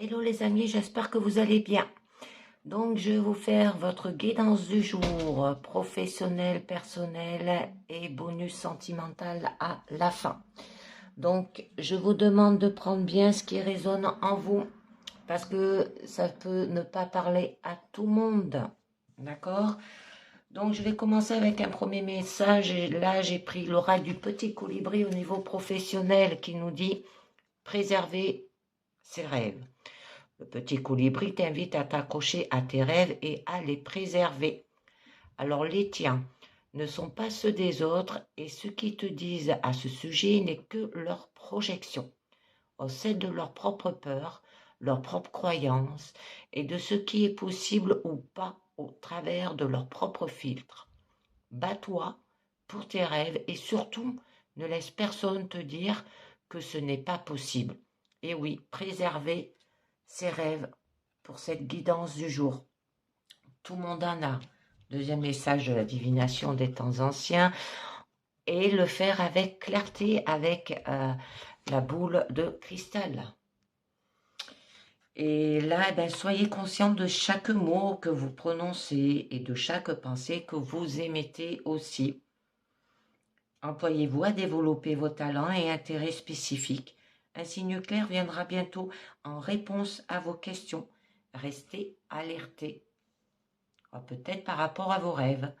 Hello les amis, j'espère que vous allez bien. Donc je vais vous faire votre guidance du jour, professionnel, personnel et bonus sentimental à la fin. Donc je vous demande de prendre bien ce qui résonne en vous parce que ça peut ne pas parler à tout le monde. D'accord? Donc je vais commencer avec un premier message et là j'ai pris l'oral du petit colibri au niveau professionnel qui nous dit préserver ses rêves. Le petit colibri t'invite à t'accrocher à tes rêves et à les préserver. Alors les tiens ne sont pas ceux des autres et ce qu'ils te disent à ce sujet n'est que leur projection, celle de leur propre peur, leurs propres croyances et de ce qui est possible ou pas au travers de leurs propres filtres. Bats-toi pour tes rêves et surtout ne laisse personne te dire que ce n'est pas possible. Et oui, préserver ses rêves pour cette guidance du jour. Tout le monde en a. Deuxième message de la divination des temps anciens. Et le faire avec clarté, avec la boule de cristal. Et là, soyez conscient de chaque mot que vous prononcez et de chaque pensée que vous émettez aussi. Employez-vous à développer vos talents et intérêts spécifiques. Un signe clair viendra bientôt en réponse à vos questions. Restez alertés. Peut-être par rapport à vos rêves.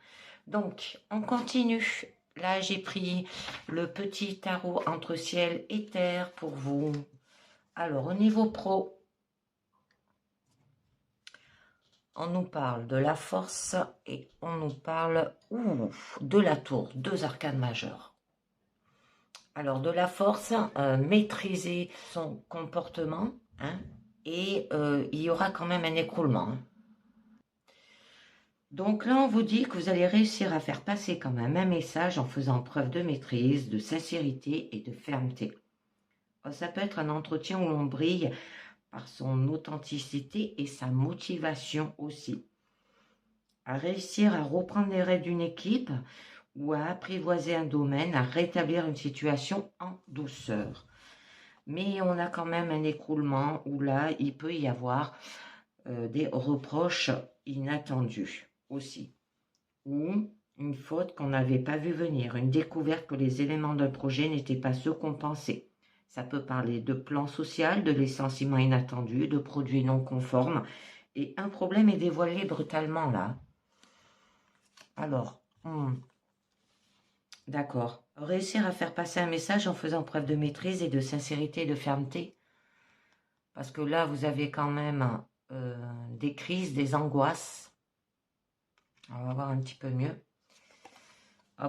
Donc, on continue. Là, j'ai pris le petit tarot entre ciel et terre pour vous. Alors, au niveau pro, on nous parle de la force et on nous parle de la tour, deux arcanes majeures. Alors, de la force, maîtriser son comportement, hein, et il y aura quand même un écroulement. Hein. Donc là, on vous dit que vous allez réussir à faire passer quand même un message en faisant preuve de maîtrise, de sincérité et de fermeté. Ça peut être un entretien où on brille par son authenticité et sa motivation aussi. À réussir à reprendre les rênes d'une équipe ou à apprivoiser un domaine, à rétablir une situation en douceur. Mais on a quand même un écroulement où là, il peut y avoir des reproches inattendus aussi. Ou une faute qu'on n'avait pas vu venir, une découverte que les éléments d'un projet n'étaient pas ceux qu'on pensait. Ça peut parler de plan social, de licenciement inattendu, de produits non conformes. Et un problème est dévoilé brutalement là. Alors, d'accord. Réussir à faire passer un message en faisant preuve de maîtrise et de sincérité et de fermeté. Parce que là, vous avez quand même des crises, des angoisses. On va voir un petit peu mieux.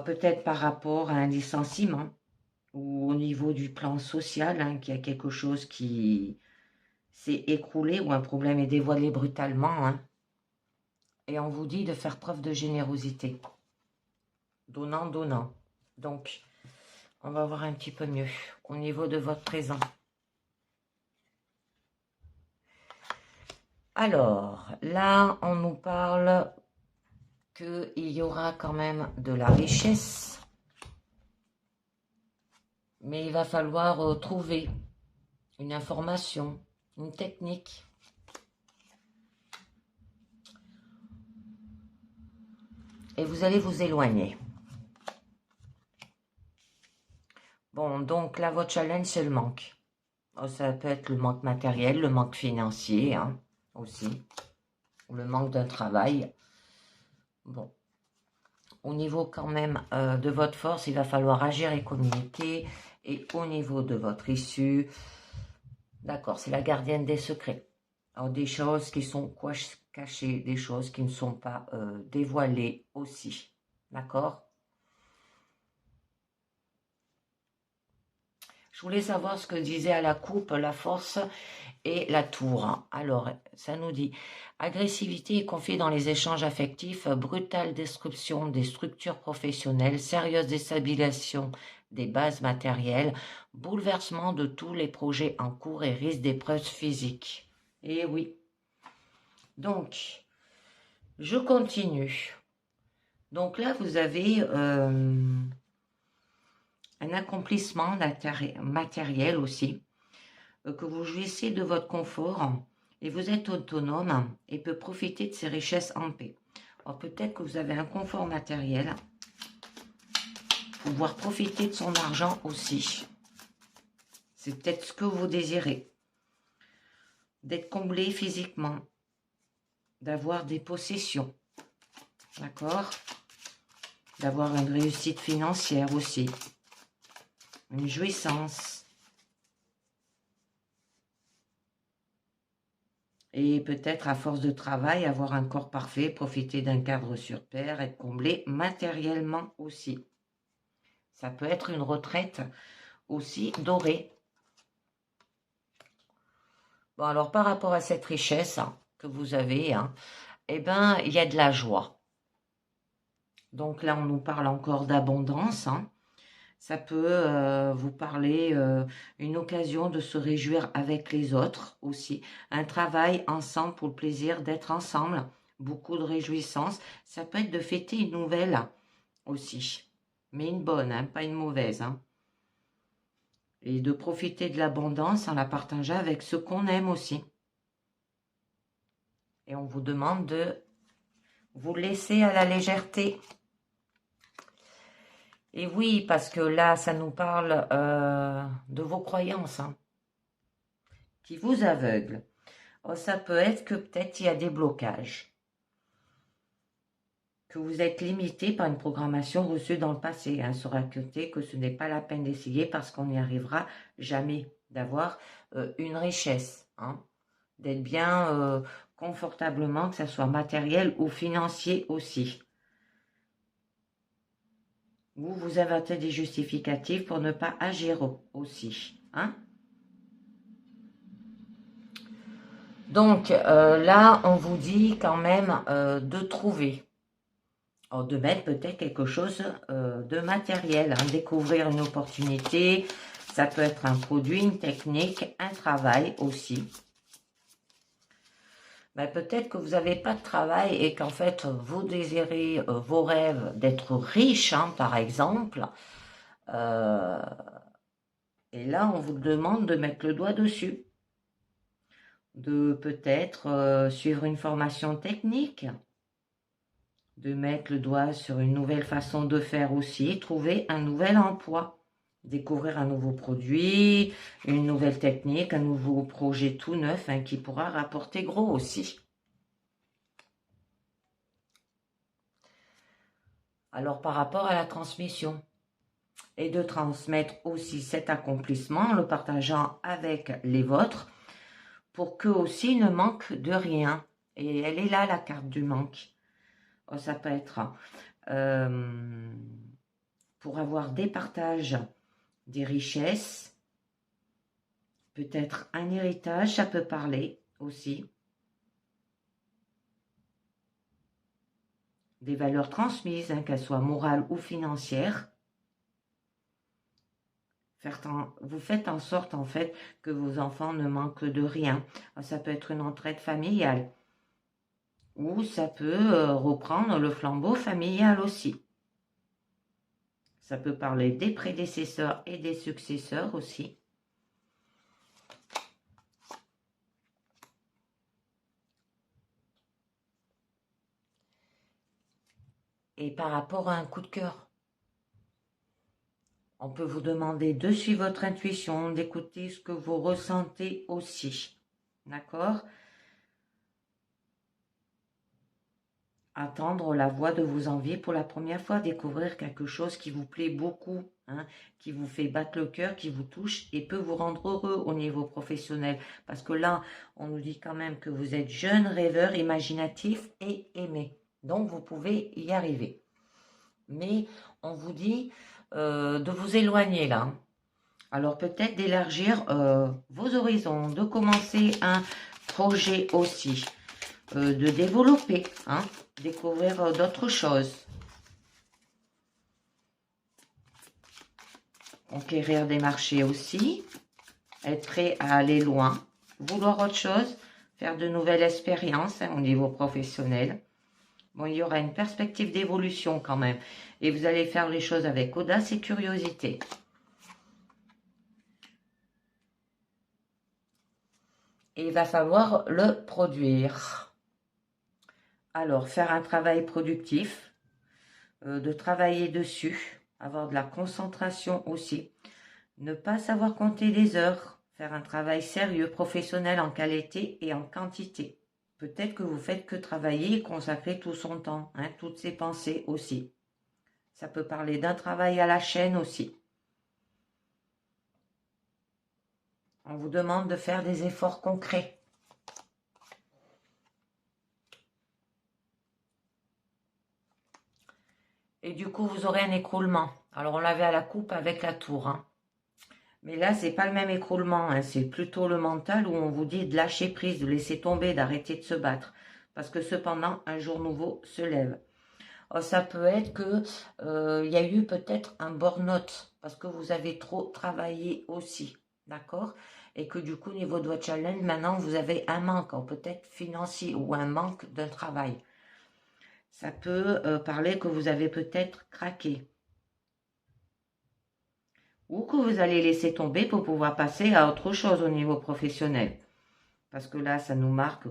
Peut-être par rapport à un licenciement ou au niveau du plan social, hein, qu'il y a quelque chose qui s'est écroulé ou un problème est dévoilé brutalement. Hein, et on vous dit de faire preuve de générosité. Donnant, donnant. Donc, on va voir un petit peu mieux au niveau de votre présent. Alors, là, on nous parle qu'il y aura quand même de la richesse, mais il va falloir trouver une information, une technique. Et vous allez vous éloigner. Bon, donc là, votre challenge, c'est le manque. Ça peut être le manque matériel, le manque financier, hein, aussi. Ou le manque d'un travail. Bon. Au niveau quand même de votre force, il va falloir agir et communiquer. Et au niveau de votre issue, d'accord, c'est la gardienne des secrets. Alors, des choses qui sont cachées, des choses qui ne sont pas dévoilées aussi. D'accord? Je voulais savoir ce que disait à la coupe la force et la tour. Alors, ça nous dit agressivité et conflit dans les échanges affectifs, brutale destruction des structures professionnelles, sérieuse déstabilisation des bases matérielles, bouleversement de tous les projets en cours et risque d'épreuves physiques. Et oui. Donc, je continue. Donc là, vous avez un accomplissement matériel aussi. que vous jouissez de votre confort et vous êtes autonome et peut profiter de ses richesses en paix. Alors peut-être que vous avez un confort matériel, pouvoir profiter de son argent aussi. C'est peut-être ce que vous désirez. D'être comblé physiquement, d'avoir des possessions, d'accord? D'avoir une réussite financière aussi, une jouissance. Et peut-être à force de travail, avoir un corps parfait, profiter d'un cadre sur pair, être comblé matériellement aussi. Ça peut être une retraite aussi dorée. Bon, alors par rapport à cette richesse que vous avez, eh ben, il y a de la joie. Donc là, on nous parle encore d'abondance. Ça peut vous parler une occasion de se réjouir avec les autres aussi. Un travail ensemble pour le plaisir d'être ensemble. Beaucoup de réjouissance. Ça peut être de fêter une nouvelle aussi. Mais une bonne, pas une mauvaise. Et de profiter de l'abondance en la partageant avec ceux qu'on aime aussi. Et on vous demande de vous laisser à la légèreté. Et oui, parce que là, ça nous parle de vos croyances qui vous aveuglent. Oh, ça peut être que peut-être il y a des blocages, que vous êtes limité par une programmation reçue dans le passé. Sera côté que ce n'est pas la peine d'essayer parce qu'on n'y arrivera jamais, d'avoir une richesse, d'être bien confortablement, que ce soit matériel ou financier aussi. Vous inventez des justificatifs pour ne pas agir aussi. Donc là, on vous dit quand même de trouver, de mettre peut-être quelque chose de matériel, découvrir une opportunité, ça peut être un produit, une technique, un travail aussi. Peut-être que vous n'avez pas de travail et qu'en fait, vous désirez vos rêves d'être riche, par exemple. Et là, on vous demande de mettre le doigt dessus. De peut-être suivre une formation technique. De mettre le doigt sur une nouvelle façon de faire aussi. Trouver un nouvel emploi. Découvrir un nouveau produit, une nouvelle technique, un nouveau projet tout neuf qui pourra rapporter gros aussi. Alors par rapport à la transmission, et de transmettre aussi cet accomplissement en le partageant avec les vôtres pour qu'eux aussi ne manquent de rien. Et elle est là la carte du manque. Ça peut être pour avoir des partages, des richesses, peut-être un héritage, ça peut parler aussi. Des valeurs transmises, qu'elles soient morales ou financières. Vous faites en sorte en fait que vos enfants ne manquent de rien. Ça peut être une entraide familiale. Ou ça peut reprendre le flambeau familial aussi. Ça peut parler des prédécesseurs et des successeurs aussi. Et par rapport à un coup de cœur, on peut vous demander de suivre votre intuition, d'écouter ce que vous ressentez aussi. D'accord ? Attendre la voix de vos envies pour la première fois, découvrir quelque chose qui vous plaît beaucoup, qui vous fait battre le cœur, qui vous touche et peut vous rendre heureux au niveau professionnel. Parce que là, on nous dit quand même que vous êtes jeune, rêveur, imaginatif et aimé. Donc, vous pouvez y arriver. Mais on vous dit de vous éloigner là. Alors, peut-être d'élargir vos horizons, de commencer un projet aussi, de développer, découvrir d'autres choses. Conquérir des marchés aussi, être prêt à aller loin, vouloir autre chose, faire de nouvelles expériences au niveau professionnel. Bon, il y aura une perspective d'évolution quand même. Et vous allez faire les choses avec audace et curiosité. et il va falloir le produire. Alors, faire un travail productif, de travailler dessus, avoir de la concentration aussi, ne pas savoir compter les heures, faire un travail sérieux, professionnel en qualité et en quantité. Peut-être que vous faites que travailler et consacrer tout son temps, hein, toutes ses pensées aussi. Ça peut parler d'un travail à la chaîne aussi. On vous demande de faire des efforts concrets. Et du coup, vous aurez un écroulement. Alors, on l'avait à la coupe avec la tour, hein. Mais là, c'est pas le même écroulement, hein. C'est plutôt le mental où on vous dit de lâcher prise, de laisser tomber, d'arrêter de se battre. Parce que cependant, un jour nouveau se lève. Oh, ça peut être que y a eu peut-être un burn-out parce que vous avez trop travaillé aussi, d'accord? Et que du coup, au niveau de votre challenge, maintenant, vous avez un manque, peut-être financier ou un manque d'un travail. Ça peut parler que vous avez peut-être craqué. Ou que vous allez laisser tomber pour pouvoir passer à autre chose au niveau professionnel. Parce que là, ça nous marque,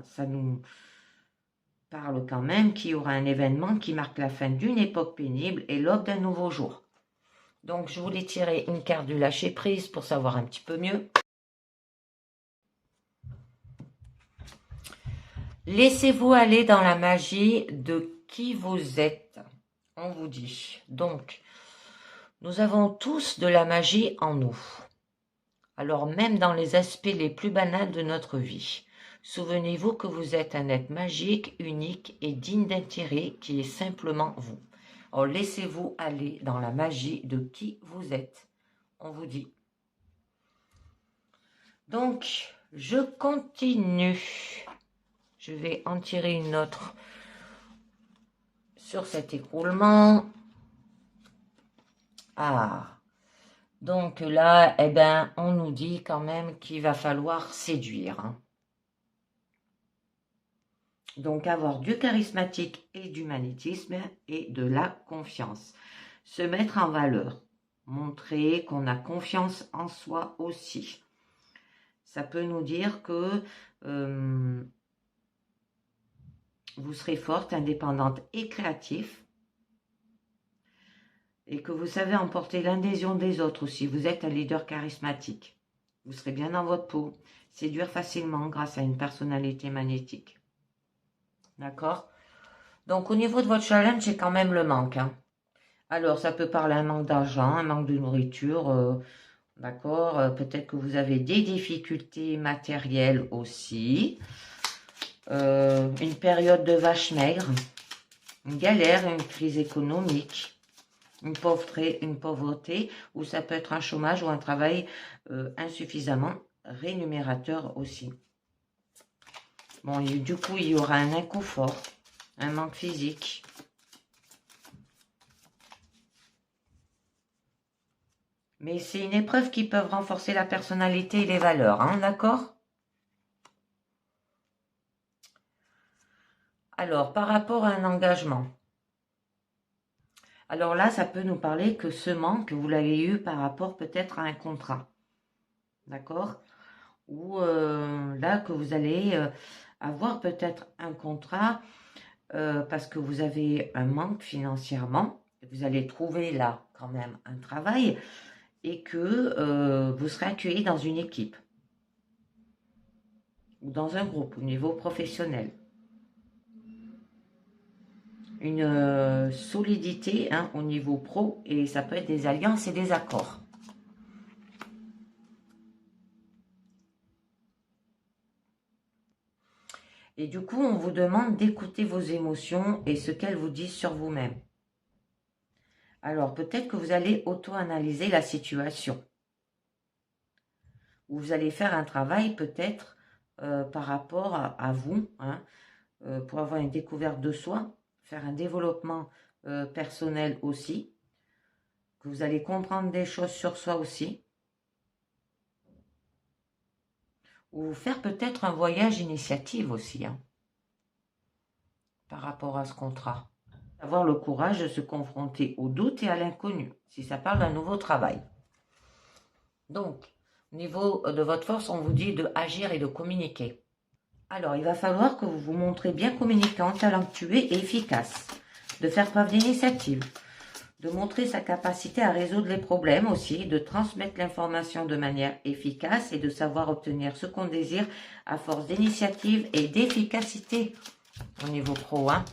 ça nous parle quand même qu'il y aura un événement qui marque la fin d'une époque pénible et l'aube d'un nouveau jour. Donc, je voulais tirer une carte du lâcher-prise pour savoir un petit peu mieux. Laissez-vous aller dans la magie de qui vous êtes. On vous dit. Donc, nous avons tous de la magie en nous. Alors, même dans les aspects les plus banals de notre vie. Souvenez-vous que vous êtes un être magique, unique et digne d'intérêt qui est simplement vous. Alors, laissez-vous aller dans la magie de qui vous êtes. On vous dit. Donc, je continue. Je vais en tirer une autre sur cet écroulement. Ah, donc là, eh ben, on nous dit quand même qu'il va falloir séduire, hein. Donc, avoir du charismatique et du magnétisme et de la confiance. Se mettre en valeur. Montrer qu'on a confiance en soi aussi. Ça peut nous dire que vous serez forte, indépendante et créative. Et que vous savez emporter l'adhésion des autres aussi. Vous êtes un leader charismatique. Vous serez bien dans votre peau. Séduire facilement grâce à une personnalité magnétique. D'accord? Donc, au niveau de votre challenge, c'est quand même le manque, hein. Alors, ça peut parler un manque d'argent, un manque de nourriture. D'accord? Peut-être que vous avez des difficultés matérielles aussi. Une période de vache maigre. Une galère, une crise économique. Une pauvreté, ou ça peut être un chômage ou un travail insuffisamment rémunérateur aussi. Bon, du coup, il y aura un inconfort, un manque physique. Mais c'est une épreuve qui peut renforcer la personnalité et les valeurs, hein, d'accord? Alors, par rapport à un engagement. Alors là, ça peut nous parler que ce manque, vous l'avez eu par rapport peut-être à un contrat. D'accord? Ou là, que vous allez avoir peut-être un contrat parce que vous avez un manque financièrement. Vous allez trouver là quand même un travail et que vous serez accueilli dans une équipe ou dans un groupe au niveau professionnel. Une solidité, hein, au niveau pro, et ça peut être des alliances et des accords. Et du coup, on vous demande d'écouter vos émotions et ce qu'elles vous disent sur vous-même. Alors, peut-être que vous allez auto-analyser la situation. Ou vous allez faire un travail peut-être par rapport à vous, hein, pour avoir une découverte de soi, faire un développement personnel aussi, que vous allez comprendre des choses sur soi aussi, ou faire peut-être un voyage initiative aussi, hein, par rapport à ce contrat. Avoir le courage de se confronter au doute et à l'inconnu, si ça parle d'un nouveau travail. Donc, Au niveau de votre force, on vous dit de agir et de communiquer. Alors, il va falloir que vous vous montrez bien communicant, talentueux et efficace, de faire preuve d'initiative, de montrer sa capacité à résoudre les problèmes aussi, de transmettre l'information de manière efficace et de savoir obtenir ce qu'on désire à force d'initiative et d'efficacité au niveau pro. Hein.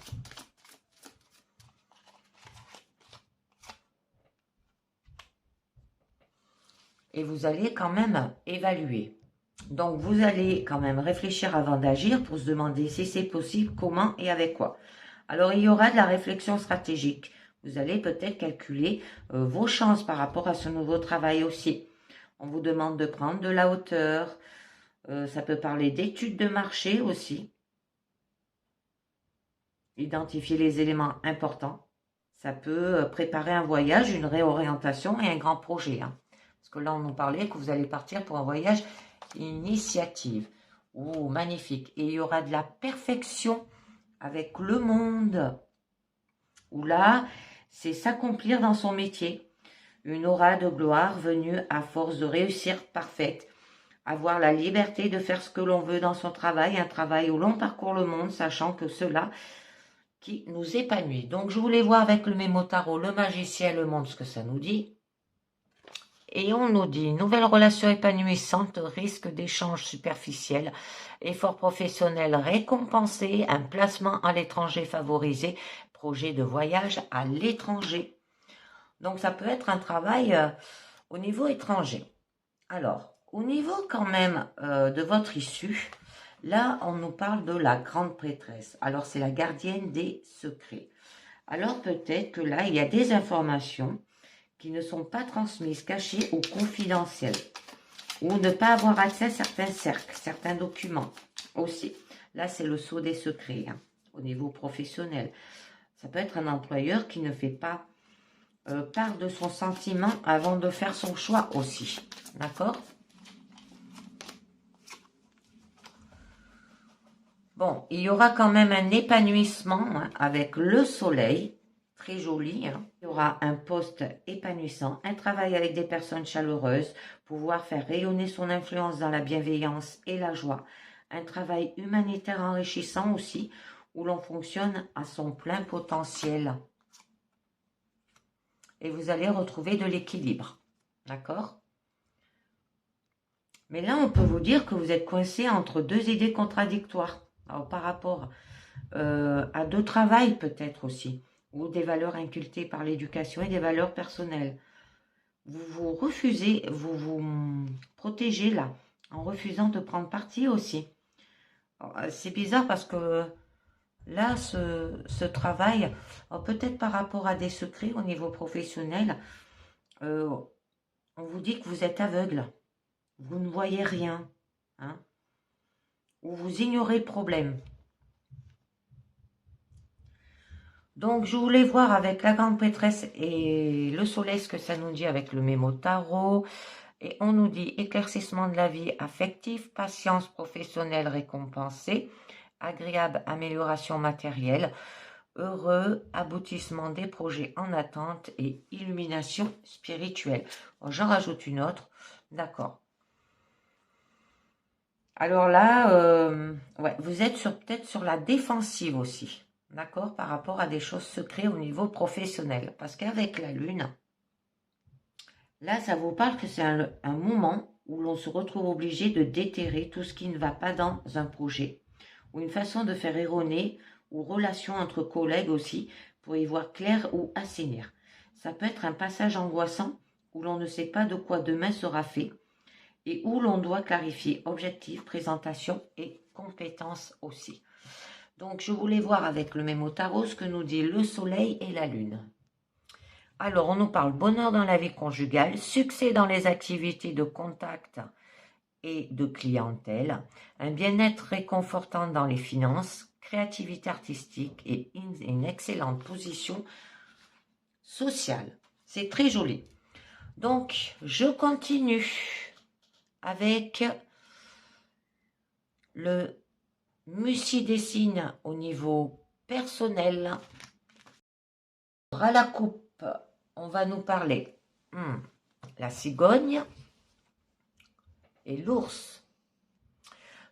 Et vous allez quand même évaluer. Donc, vous allez quand même réfléchir avant d'agir pour se demander si c'est possible, comment et avec quoi. Alors, il y aura de la réflexion stratégique. Vous allez peut-être calculer vos chances par rapport à ce nouveau travail aussi. On vous demande de prendre de la hauteur. Ça peut parler d'études de marché aussi. Identifier les éléments importants. Ça peut préparer un voyage, une réorientation et un grand projet. Hein. Parce que là, on nous parlait que vous allez partir pour un voyage initiative. Oh, magnifique. Et il y aura de la perfection avec le monde. Où là, c'est s'accomplir dans son métier. Une aura de gloire venue à force de réussir parfaite. Avoir la liberté de faire ce que l'on veut dans son travail. Un travail où l'on parcourt le monde, sachant que cela qui nous épanouit. Donc, je voulais voir avec le mémo tarot, le magicien, le monde, ce que ça nous dit. Et on nous dit, nouvelle relation épanouissante, risque d'échange superficiel, effort professionnel récompensé, un placement à l'étranger favorisé, projet de voyage à l'étranger. Donc, ça peut être un travail au niveau étranger. Alors, au niveau quand même de votre issue, là, on nous parle de la grande prêtresse. Alors, c'est la gardienne des secrets. Alors, peut-être que là, il y a des informations qui ne sont pas transmises, cachées ou confidentielles. Ou ne pas avoir accès à certains cercles, certains documents aussi. Là, c'est le sceau des secrets hein, au niveau professionnel. Ça peut être un employeur qui ne fait pas part de son sentiment avant de faire son choix aussi. D'accord ? Bon, il y aura quand même un épanouissement hein, avec le soleil, très joli. Hein. Il y aura un poste épanouissant, un travail avec des personnes chaleureuses, pouvoir faire rayonner son influence dans la bienveillance et la joie. Un travail humanitaire enrichissant aussi, où l'on fonctionne à son plein potentiel. Et vous allez retrouver de l'équilibre. D'accord ? Mais là, on peut vous dire que vous êtes coincé entre deux idées contradictoires. Alors, par rapport à deux travails peut-être aussi, ou des valeurs incultées par l'éducation et des valeurs personnelles. Vous vous refusez, vous vous protégez là, en refusant de prendre parti aussi. C'est bizarre parce que là, ce travail, peut-être par rapport à des secrets au niveau professionnel, on vous dit que vous êtes aveugle, vous ne voyez rien, hein, ou vous ignorez le problème. Donc, je voulais voir avec la grande prêtresse et le soleil ce que ça nous dit avec le mémo tarot. Et on nous dit éclaircissement de la vie affective, patience professionnelle récompensée, agréable amélioration matérielle, heureux aboutissement des projets en attente et illumination spirituelle. J'en rajoute une autre. D'accord. Alors là, ouais, vous êtes peut-être sur la défensive aussi. D'accord, par rapport à des choses secrètes au niveau professionnel. Parce qu'avec la Lune, là, ça vous parle que c'est un moment où l'on se retrouve obligé de déterrer tout ce qui ne va pas dans un projet. Ou une façon de faire erroner, ou relation entre collègues aussi, pour y voir clair ou assainir. Ça peut être un passage angoissant où l'on ne sait pas de quoi demain sera fait et où l'on doit clarifier objectif, présentation et compétences aussi. Donc, je voulais voir avec le mémo tarot ce que nous dit le soleil et la lune. Alors, on nous parle bonheur dans la vie conjugale, succès dans les activités de contact et de clientèle, un bien-être réconfortant dans les finances, créativité artistique et une excellente position sociale. C'est très joli. Donc, je continue avec le Musi dessine au niveau personnel. À la coupe, on va nous parler la cigogne, et l'ours.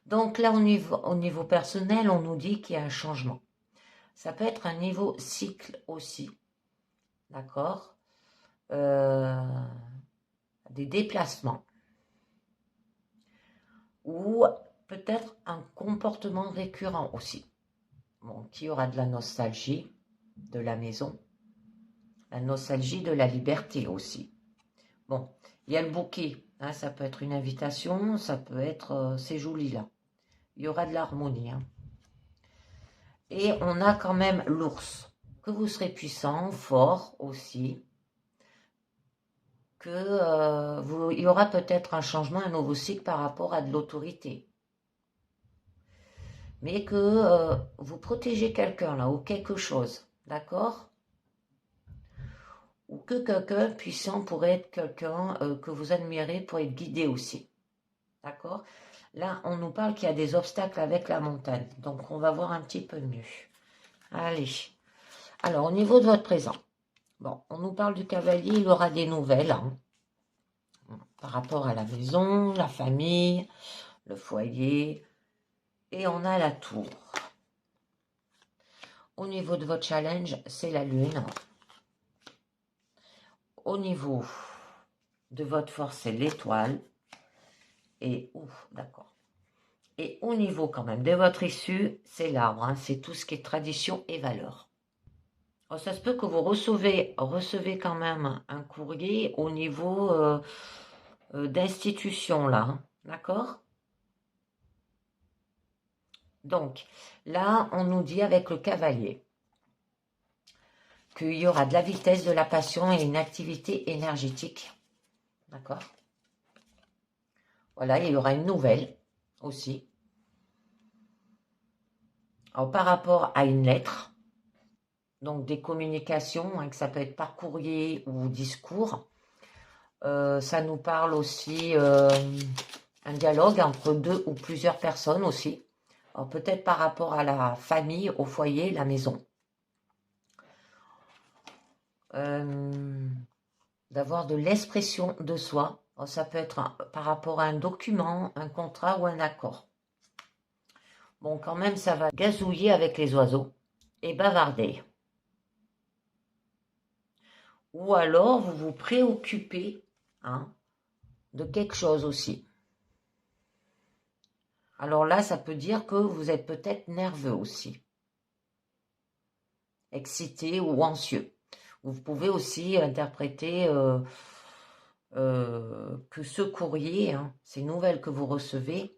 Donc là, au niveau personnel, on nous dit qu'il y a un changement. Ça peut être un niveau cycle aussi, d'accord, des déplacements. Ou peut-être un comportement récurrent aussi. Bon, qui aura de la nostalgie de la maison, la nostalgie de la liberté aussi. Bon, il y a le bouquet, hein, ça peut être une invitation, ça peut être, c'est joli là. Il y aura de l'harmonie. Hein. Et on a quand même l'ours, que vous serez puissant, fort aussi, que il y aura peut-être un changement, un nouveau cycle par rapport à de l'autorité. Mais que vous protégez quelqu'un là, ou quelque chose, d'accord? Ou que quelqu'un puissant pourrait être quelqu'un que vous admirez pour être guidé aussi, d'accord? Là, on nous parle qu'il y a des obstacles avec la montagne, donc on va voir un petit peu mieux. Allez, alors au niveau de votre présent, bon, on nous parle du cavalier, il aura des nouvelles, hein, par rapport à la maison, la famille, le foyer, et on a la tour. Au niveau de votre challenge, c'est la lune. Au niveau de votre force, c'est l'étoile. Et, d'accord. Et au niveau quand même de votre issue, c'est l'arbre. Hein, c'est tout ce qui est tradition et valeur. Alors, ça se peut que vous recevez quand même un courrier au niveau d'institution, là. Hein, d'accord? Donc, là, on nous dit avec le cavalier qu'il y aura de la vitesse, de la passion et une activité énergétique. D'accord? Voilà, il y aura une nouvelle aussi. Alors, par rapport à une lettre, donc des communications, hein, que ça peut être par courrier ou discours, ça nous parle aussi un dialogue entre deux ou plusieurs personnes aussi. Alors, peut-être par rapport à la famille, au foyer, la maison. D'avoir de l'expression de soi. Alors, ça peut être par rapport à un document, un contrat ou un accord. Bon, quand même, ça va gazouiller avec les oiseaux et bavarder. Ou alors, vous vous préoccupez de quelque chose aussi. Alors là, ça peut dire que vous êtes peut-être nerveux aussi. Excité ou anxieux. Vous pouvez aussi interpréter que ce courrier, ces nouvelles que vous recevez,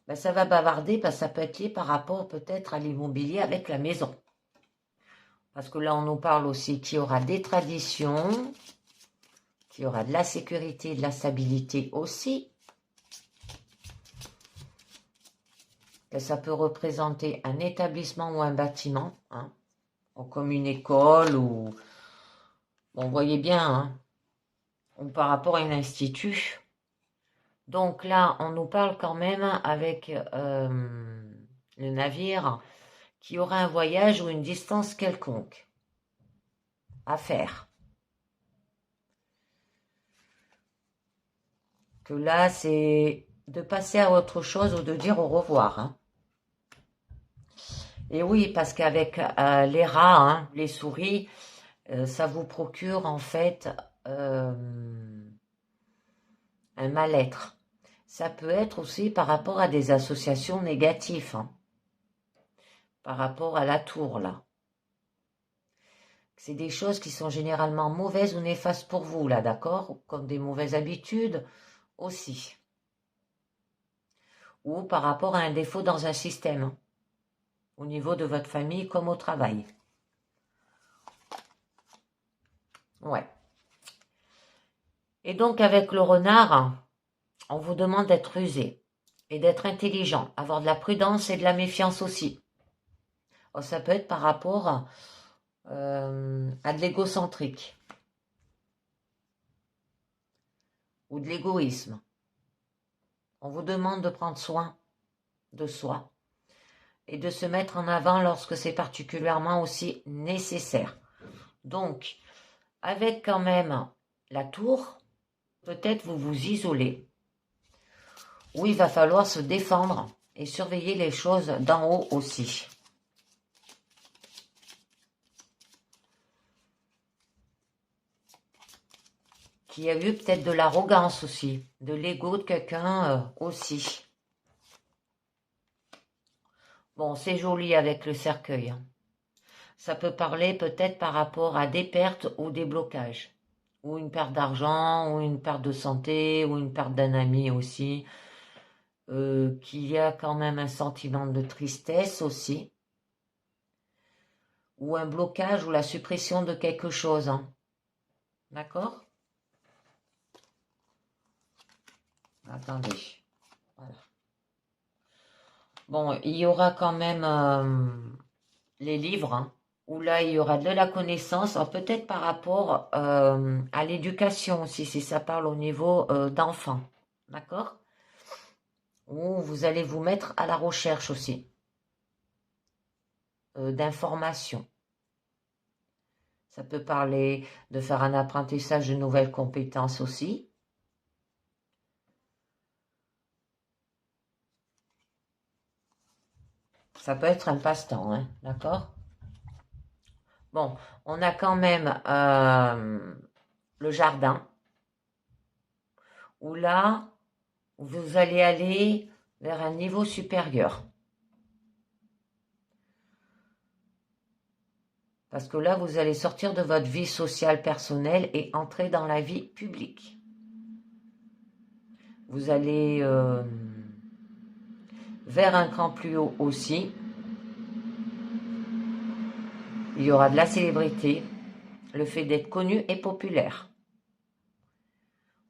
ben ça va bavarder parce que ça peut être lié par rapport peut-être à l'immobilier avec la maison. Parce que là, on nous parle aussi qu'il y aura des traditions, qu'il y aura de la sécurité, de la stabilité aussi. Que ça peut représenter un établissement ou un bâtiment, comme une école ou... Bon, vous voyez bien, ou par rapport à un institut. Donc là, on nous parle quand même avec le navire qui aura un voyage ou une distance quelconque à faire. Que là, c'est de passer à autre chose ou de dire au revoir. Et oui, parce qu'avec les rats, les souris, ça vous procure en fait un mal-être. Ça peut être aussi par rapport à des associations négatives, par rapport à la tour là. C'est des choses qui sont généralement mauvaises ou néfastes pour vous là, d'accord? Comme des mauvaises habitudes aussi. Ou par rapport à un défaut dans un système, au niveau de votre famille comme au travail. Ouais. Et donc avec le renard, on vous demande d'être rusé et d'être intelligent, avoir de la prudence et de la méfiance aussi. Alors, ça peut être par rapport à de l'égocentrique ou de l'égoïsme. On vous demande de prendre soin de soi et de se mettre en avant lorsque c'est particulièrement aussi nécessaire. Donc, avec quand même la tour, peut-être vous vous isolez où il va falloir se défendre et surveiller les choses d'en haut aussi. Qu'il y a eu peut-être de l'arrogance aussi, de l'ego de quelqu'un aussi. Bon, c'est joli avec le cercueil. Hein. Ça peut parler peut-être par rapport à des pertes ou des blocages. Ou une perte d'argent, ou une perte de santé, ou une perte d'un ami aussi. Qu'il y a quand même un sentiment de tristesse aussi. Ou un blocage ou la suppression de quelque chose. Hein. D'accord? Attendez. Voilà. Bon, il y aura quand même les livres, hein, où là, il y aura de la connaissance, peut-être par rapport à l'éducation aussi, si ça parle au niveau d'enfants. D'accord? Où vous allez vous mettre à la recherche aussi d'informations. Ça peut parler de faire un apprentissage de nouvelles compétences aussi. Ça peut être un passe-temps, hein, d'accord? Bon, on a quand même le jardin, où là, vous allez aller vers un niveau supérieur. Parce que là, vous allez sortir de votre vie sociale personnelle et entrer dans la vie publique. Vous allez vers un cran plus haut aussi. Il y aura de la célébrité, le fait d'être connu et populaire.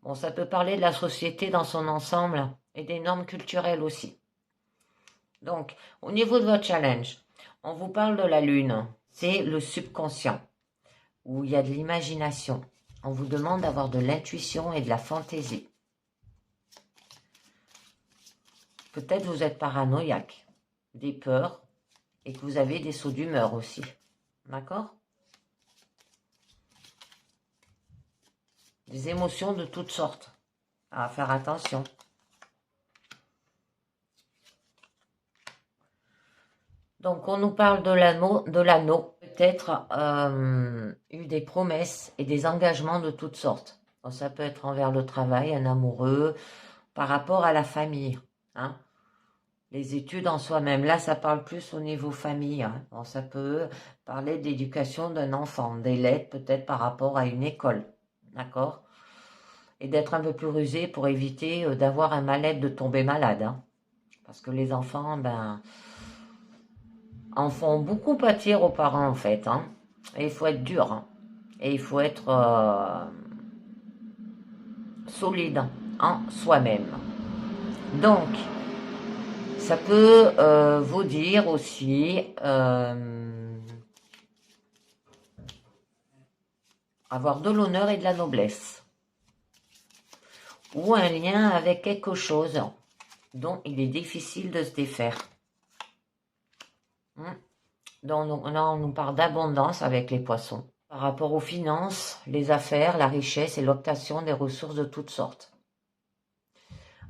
Bon, ça peut parler de la société dans son ensemble et des normes culturelles aussi. Donc, au niveau de votre challenge, on vous parle de la lune. C'est le subconscient, où il y a de l'imagination. On vous demande d'avoir de l'intuition et de la fantaisie. Peut-être vous êtes paranoïaque, des peurs, et que vous avez des sauts d'humeur aussi. D'accord? Des émotions de toutes sortes. À faire attention. Donc, on nous parle de l'anneau. Peut-être eu des promesses et des engagements de toutes sortes. Donc, ça peut être envers le travail, un amoureux, par rapport à la famille. Hein. Les études en soi-même. Là, ça parle plus au niveau famille. Hein. Bon, ça peut parler d'éducation d'un enfant, des lettres peut-être par rapport à une école. D'accord? Et d'être un peu plus rusé pour éviter d'avoir un mal-être, de tomber malade. Hein. Parce que les enfants, en font beaucoup pâtir aux parents, en fait. Hein. Et il faut être dur. Hein. Et il faut être solide en soi-même. Donc, ça peut vous dire aussi avoir de l'honneur et de la noblesse. Ou un lien avec quelque chose dont il est difficile de se défaire. Donc là, on nous parle d'abondance avec les poissons. Par rapport aux finances, les affaires, la richesse et l'obtention des ressources de toutes sortes.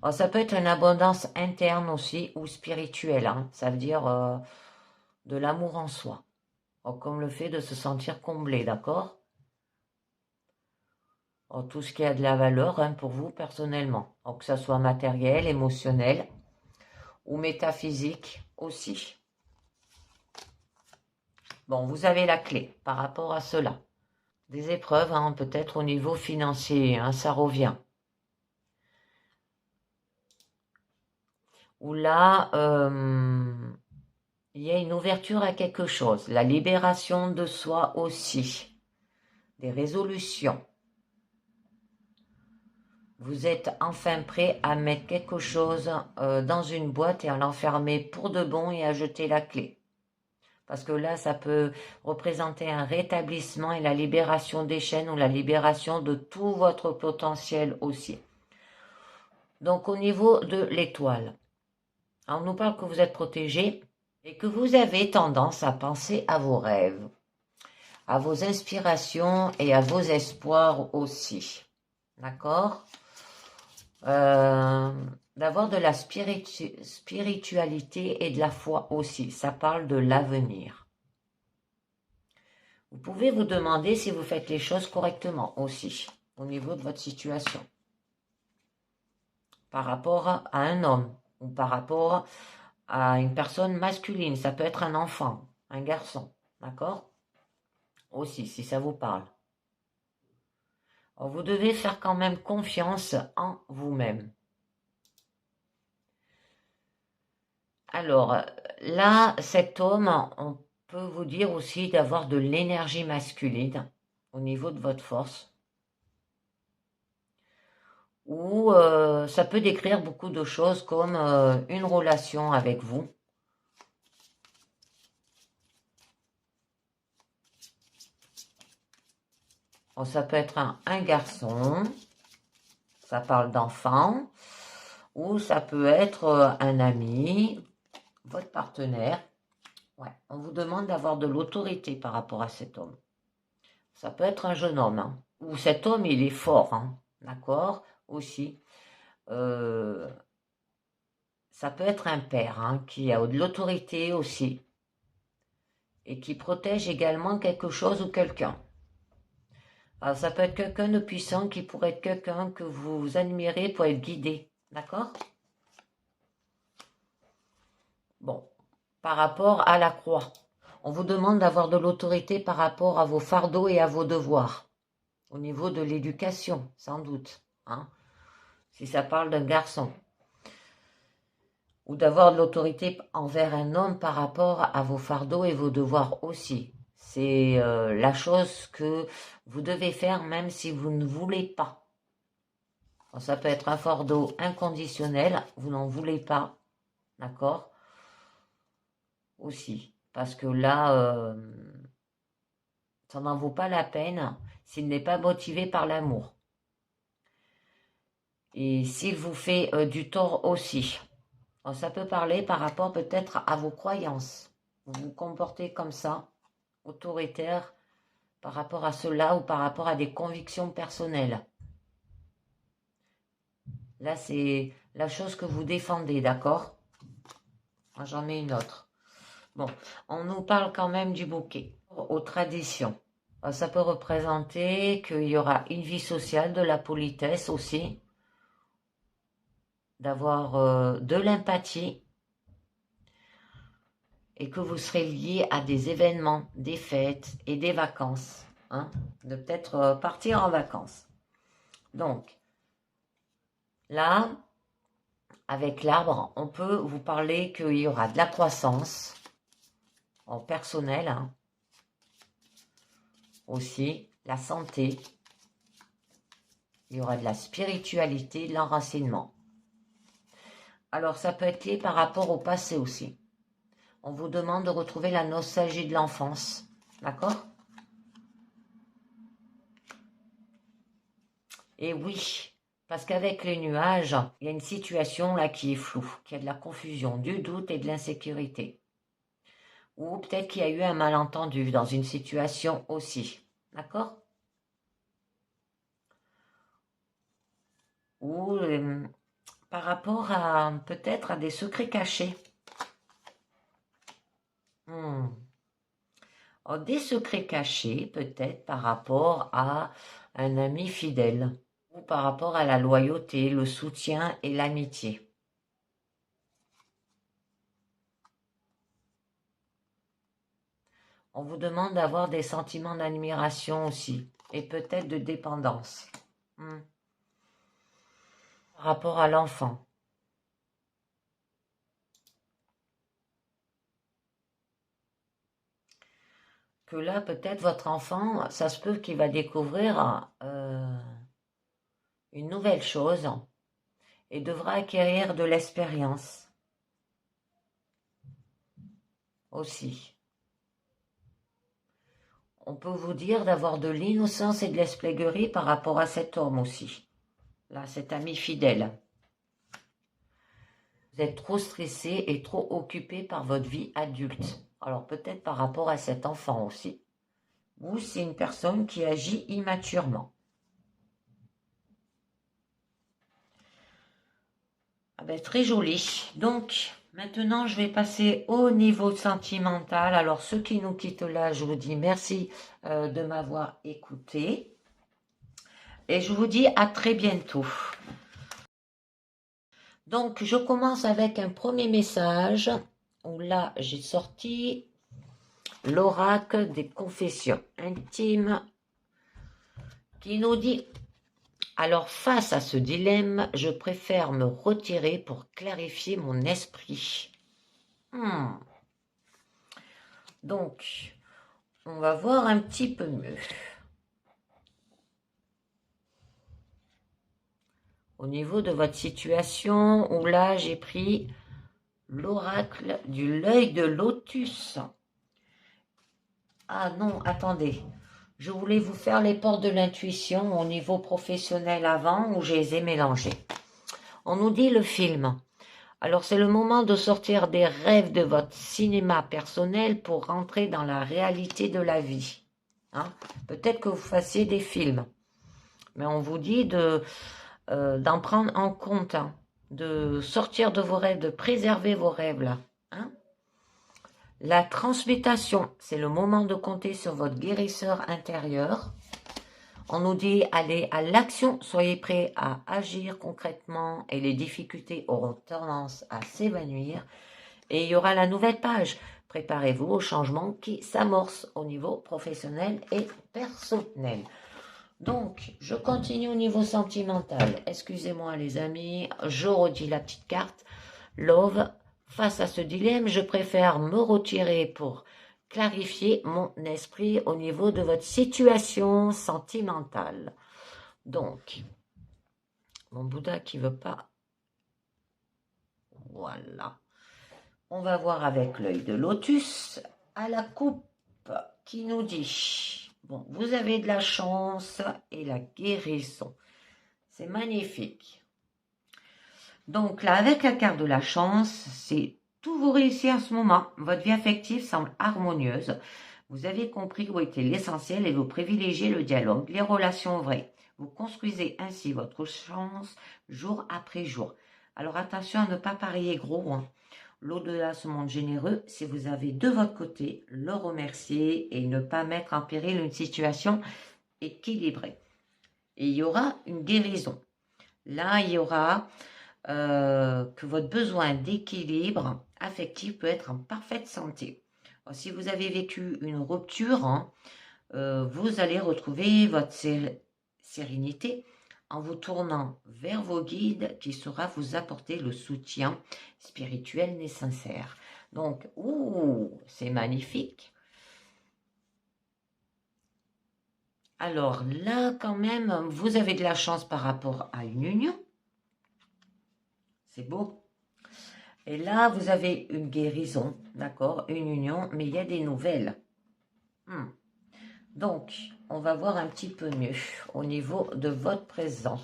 Alors, ça peut être une abondance interne aussi ou spirituelle. Hein. Ça veut dire de l'amour en soi. Alors, comme le fait de se sentir comblé, d'accord? Tout ce qui a de la valeur hein, pour vous personnellement. Donc, que ça soit matériel, émotionnel ou métaphysique aussi. Bon, vous avez la clé par rapport à cela. Des épreuves, hein, peut-être au niveau financier, hein, ça revient. Où là, il y a une ouverture à quelque chose. La libération de soi aussi. Des résolutions. Vous êtes enfin prêt à mettre quelque chose dans une boîte et à l'enfermer pour de bon et à jeter la clé. Parce que là, ça peut représenter un rétablissement et la libération des chaînes ou la libération de tout votre potentiel aussi. Donc, au niveau de l'étoile, on nous parle que vous êtes protégé et que vous avez tendance à penser à vos rêves, à vos inspirations et à vos espoirs aussi. D'accord ? d'avoir de la spiritualité et de la foi aussi. Ça parle de l'avenir. Vous pouvez vous demander si vous faites les choses correctement aussi, au niveau de votre situation. Par rapport à un homme, ou par rapport à une personne masculine. Ça peut être un enfant, un garçon, d'accord? Aussi, si ça vous parle. Alors, vous devez faire quand même confiance en vous-même. Alors, là, cet homme, on peut vous dire aussi d'avoir de l'énergie masculine au niveau de votre force. Ou ça peut décrire beaucoup de choses comme une relation avec vous. Bon, ça peut être un garçon, ça parle d'enfant, ou ça peut être un ami, votre partenaire. Ouais, on vous demande d'avoir de l'autorité par rapport à cet homme. Ça peut être un jeune homme, hein. Ou cet homme, il est fort, hein, d'accord, aussi. Ça peut être un père, hein, qui a de l'autorité aussi, et qui protège également quelque chose ou quelqu'un. Alors, ça peut être quelqu'un de puissant qui pourrait être quelqu'un que vous admirez pour être guidé, d'accord? Bon, par rapport à la croix, on vous demande d'avoir de l'autorité par rapport à vos fardeaux et à vos devoirs, au niveau de l'éducation, sans doute, hein, si ça parle d'un garçon. Ou d'avoir de l'autorité envers un homme par rapport à vos fardeaux et vos devoirs aussi. C'est la chose que vous devez faire même si vous ne voulez pas. Alors, ça peut être un fardeau inconditionnel, vous n'en voulez pas, d'accord? Aussi, parce que là, ça n'en vaut pas la peine s'il n'est pas motivé par l'amour. Et s'il vous fait du tort aussi. Alors, ça peut parler par rapport peut-être à vos croyances. Vous vous comportez comme ça, autoritaire, par rapport à cela ou par rapport à des convictions personnelles. Là, c'est la chose que vous défendez, d'accord? J'en mets une autre. Bon, on nous parle quand même du bouquet, aux traditions. Ça peut représenter qu'il y aura une vie sociale, de la politesse aussi, d'avoir de l'empathie et que vous serez lié à des événements, des fêtes et des vacances, hein, de peut-être partir en vacances. Donc, là, avec l'arbre, on peut vous parler qu'il y aura de la croissance en personnel, hein, aussi, la santé, il y aura de la spiritualité, de l'enracinement. Alors, ça peut être lié par rapport au passé aussi. On vous demande de retrouver la nostalgie de l'enfance, d'accord? Et oui, parce qu'avec les nuages, il y a une situation là qui est floue, qui a de la confusion, du doute et de l'insécurité. Ou peut-être qu'il y a eu un malentendu dans une situation aussi, d'accord? Ou par rapport à peut-être à des secrets cachés. Alors, des secrets cachés, peut-être par rapport à un ami fidèle, ou par rapport à la loyauté, le soutien et l'amitié. On vous demande d'avoir des sentiments d'admiration aussi, et peut-être de dépendance. Par rapport à l'enfant. Que là, peut-être votre enfant, ça se peut qu'il va découvrir une nouvelle chose et devra acquérir de l'expérience aussi. On peut vous dire d'avoir de l'innocence et de l'espièglerie par rapport à cet homme aussi. Là, cet ami fidèle. Vous êtes trop stressé et trop occupé par votre vie adulte. Alors peut-être par rapport à cet enfant aussi. Ou c'est une personne qui agit immaturement. Ah ben, très joli. Donc, maintenant, je vais passer au niveau sentimental. Alors, ceux qui nous quittent là, je vous dis merci de m'avoir écouté. Et je vous dis à très bientôt. Donc, je commence avec un premier message où là, j'ai sorti l'oracle des confessions intimes qui nous dit: alors face à ce dilemme, je préfère me retirer pour clarifier mon esprit. Donc, on va voir un petit peu mieux. Au niveau de votre situation, où là j'ai pris l'oracle du l'œil de lotus. Ah non, attendez. Je voulais vous faire les portes de l'intuition au niveau professionnel avant, où je les ai mélangés. On nous dit le film. Alors c'est le moment de sortir des rêves de votre cinéma personnel pour rentrer dans la réalité de la vie. Hein? Peut-être que vous fassiez des films, mais on vous dit d'en prendre en compte, hein, de sortir de vos rêves, de préserver vos rêves là. Hein? La transmutation, c'est le moment de compter sur votre guérisseur intérieur. On nous dit allez à l'action, soyez prêts à agir concrètement et les difficultés auront tendance à s'évanouir. Et il y aura la nouvelle page. Préparez-vous au changement qui s'amorce au niveau professionnel et personnel. Donc, je continue au niveau sentimental. Excusez-moi les amis, je redis la petite carte. Love, face à ce dilemme, je préfère me retirer pour clarifier mon esprit au niveau de votre situation sentimentale. Donc, mon Bouddha qui veut pas. Voilà. On va voir avec l'œil de lotus à la coupe qui nous dit: bon, vous avez de la chance et la guérison. C'est magnifique. Donc là, avec la carte de la chance, c'est tout vous réussit en ce moment. Votre vie affective semble harmonieuse. Vous avez compris où était l'essentiel et vous privilégiez le dialogue, les relations vraies. Vous construisez ainsi votre chance jour après jour. Alors attention à ne pas parier gros. Hein. L'au-delà ce monde généreux, si vous avez de votre côté, le remercier et ne pas mettre en péril une situation équilibrée. Et il y aura une guérison. Là, il y aura que votre besoin d'équilibre affectif peut être en parfaite santé. Alors, si vous avez vécu une rupture, hein, vous allez retrouver votre sérénité en vous tournant vers vos guides qui saura vous apporter le soutien spirituel nécessaire. Donc, c'est magnifique. Alors là, quand même, vous avez de la chance par rapport à une union. C'est beau. Et là, vous avez une guérison, d'accord, une union, mais il y a des nouvelles. Donc, on va voir un petit peu mieux au niveau de votre présent.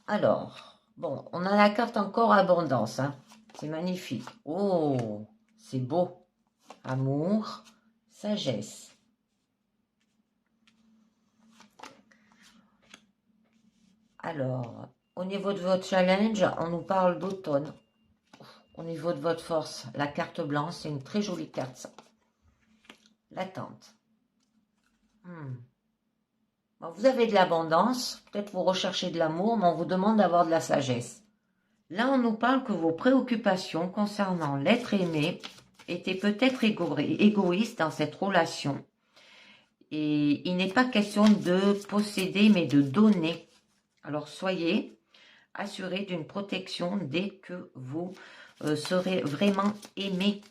Alors, bon, on a la carte encore abondance, hein. C'est magnifique. Oh, c'est beau. Amour, sagesse. Alors, au niveau de votre challenge, on nous parle d'automne. Au niveau de votre force, la carte blanche, c'est une très jolie carte, ça. L'attente. Bon, vous avez de l'abondance, peut-être vous recherchez de l'amour, mais on vous demande d'avoir de la sagesse. Là, on nous parle que vos préoccupations concernant l'être aimé étaient peut-être égoïstes dans cette relation. Et il n'est pas question de posséder, mais de donner. Alors, soyez assurés d'une protection dès que vous serez vraiment aimé.